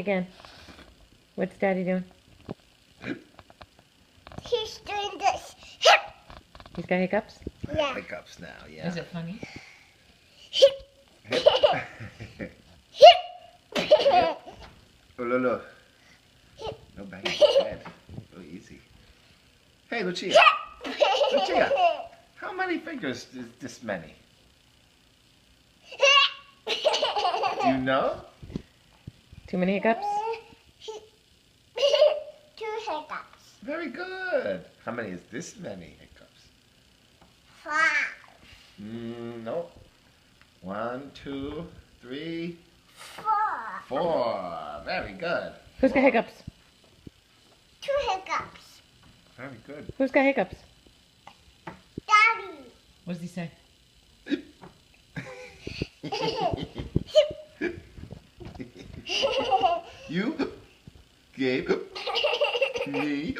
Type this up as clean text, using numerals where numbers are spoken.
Again. What's Daddy doing? He's doing this. He's got hiccups? Yeah. Hiccups now, yeah. Is it funny? Hip. Oh, Lolo. No banging your head. Go easy. Hey, Lucia. Lucia, how many fingers is this many? Do you know? Too many hiccups? 2 hiccups. Very good. How many is this many hiccups? 5. No. 1, 2, 3, 4. 4. Very good. Who's got hiccups? 2 hiccups. Very good. Who's got hiccups? Daddy. What does he say? You gave me